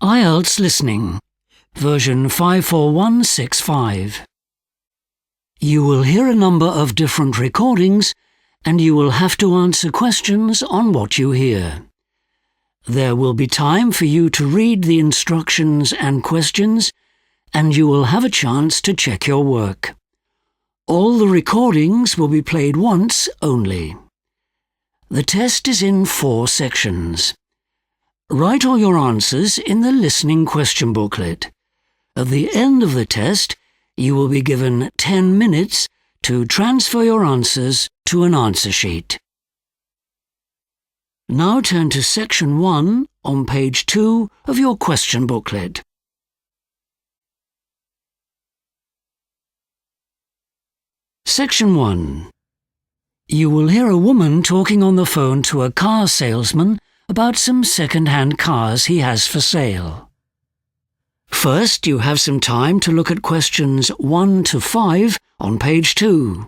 IELTS Listening, version 54165. You will hear a number of different recordings and you will have to answer questions on what you hear. There will be time for you to read the instructions and questions, and you will have a chance to check your work. All the recordings will be played once only. The test is in 4 sections. Write all your answers in the listening question booklet. At the end of the test, you will be given 10 minutes to transfer your answers to an answer sheet. Now turn to Section 1 on page 2 of your question booklet. Section 1. You will hear a woman talking on the phone to a car salesman about some second-hand cars he has for sale. First, you have some time to look at questions 1 to 5 on page 2.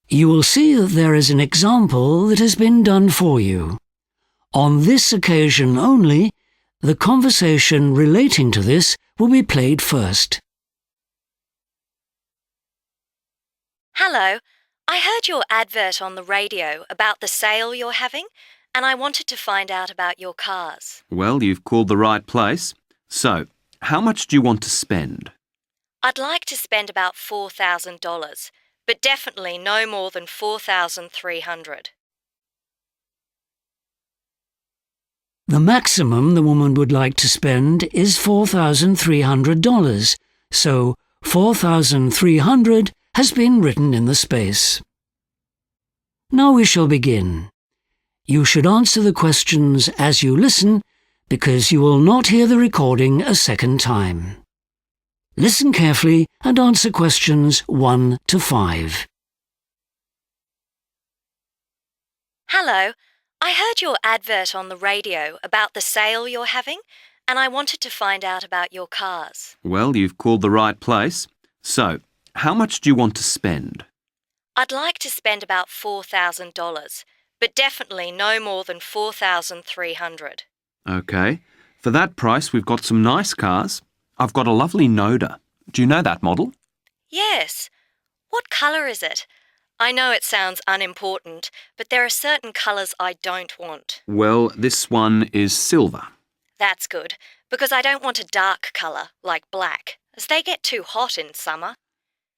You will see that there is an example that has been done for you. On this occasion only, the conversation relating to this will be played first. Hello, I heard your advert on the radio about the sale you're having, and I wanted to find out about your cars. Well, you've called the right place. So, how much do you want to spend? I'd like to spend about $4,000, but definitely no more than $4,300. The maximum the woman would like to spend is $4,300, so $4,300 has been written in the space. Now we shall begin. You should answer the questions as you listen, because you will not hear the recording a second time. Listen carefully and answer questions 1 to 5. Hello, I heard your advert on the radio about the sale you're having, and I wanted to find out about your cars. Well, you've called the right place. So, how much do you want to spend? I'd like to spend about $4,000, but definitely no more than $4,300. OK. For that price, we've got some nice cars. I've got a lovely Noda. Do you know that model? Yes. What colour is it? I know it sounds unimportant, but there are certain colours I don't want. Well, this one is silver. That's good, because I don't want a dark colour, like black, as they get too hot in summer.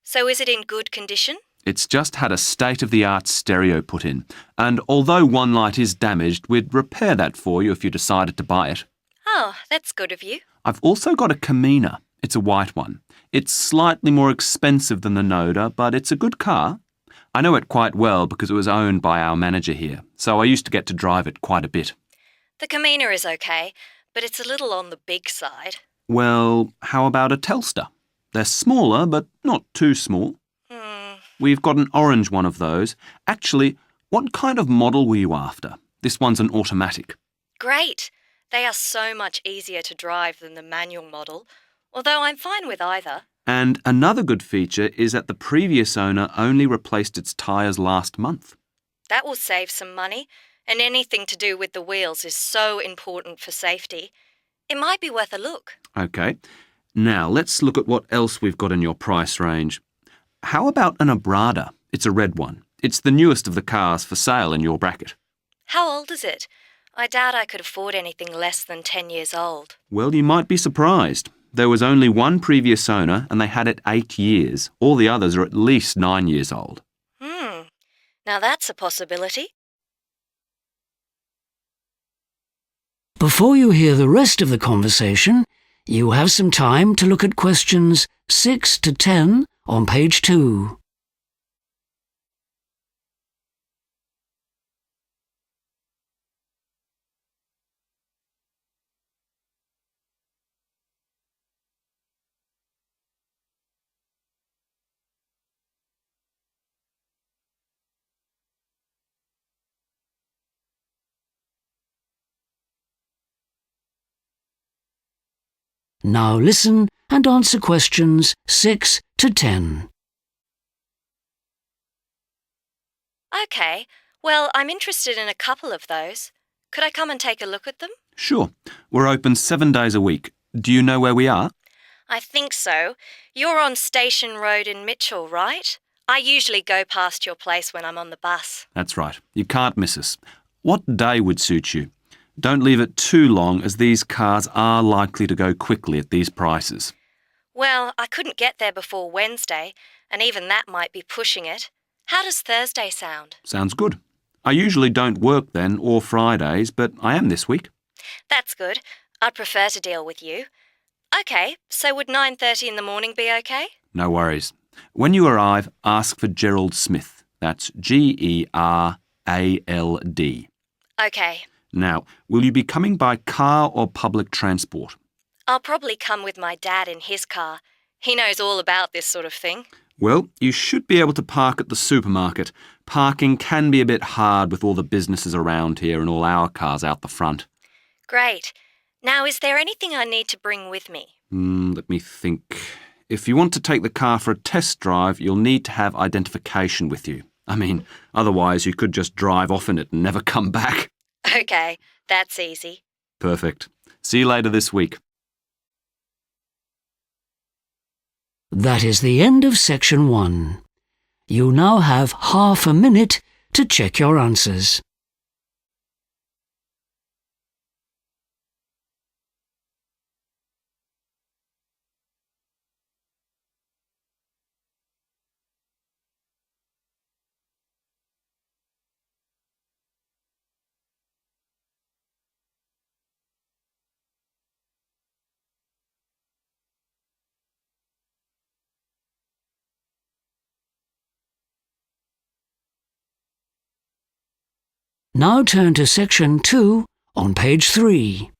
So is it in good condition? It's just had a state-of-the-art stereo put in, and although one light is damaged, we'd repair that for you if you decided to buy it. Oh, that's good of you. I've also got a Camina. It's a white one. It's slightly more expensive than the Noda, but it's a good car. I know it quite well because it was owned by our manager here, so I used to get to drive it quite a bit. The Camina is okay, but it's a little on the big side. Well, how about a Telstar? They're smaller, but not too small. We've got an orange one of those. Actually, what kind of model were you after? This one's an automatic. Great. They are so much easier to drive than the manual model, although I'm fine with either. And another good feature is that the previous owner only replaced its tyres last month. That will save some money, and anything to do with the wheels is so important for safety. It might be worth a look. OK. Now, let's look at what else we've got in your price range. How about an Abrada? It's a red one. It's the newest of the cars for sale in your bracket. How old is it? I doubt I could afford anything less than 10 years old. Well, you might be surprised. There was only one previous owner and they had it 8 years. All the others are at least 9 years old. Now that's a possibility. Before you hear the rest of the conversation, you have some time to look at questions 6 to 10 on page 2. Now listen and answer questions 6 to 10. OK, well, I'm interested in a couple of those. Could I come and take a look at them? Sure. We're open 7 days a week. Do you know where we are? I think so. You're on Station Road in Mitchell, right? I usually go past your place when I'm on the bus. That's right. You can't miss us. What day would suit you? Don't leave it too long, as these cars are likely to go quickly at these prices. Well, I couldn't get there before Wednesday, and even that might be pushing it. How does Thursday sound? Sounds good. I usually don't work then or Fridays, but I am this week. That's good. I'd prefer to deal with you. OK, so would 9:30 in the morning be OK? No worries. When you arrive, ask for Gerald Smith. That's Gerald. OK. Now, will you be coming by car or public transport? I'll probably come with my dad in his car. He knows all about this sort of thing. Well, you should be able to park at the supermarket. Parking can be a bit hard with all the businesses around here and all our cars out the front. Great. Now, is there anything I need to bring with me? Let me think. If you want to take the car for a test drive, you'll need to have identification with you. I mean, otherwise you could just drive off in it and never come back. OK, that's easy. Perfect. See you later this week. That is the end of section 1. You now have half a minute to check your answers. Now turn to section 2 on page 3.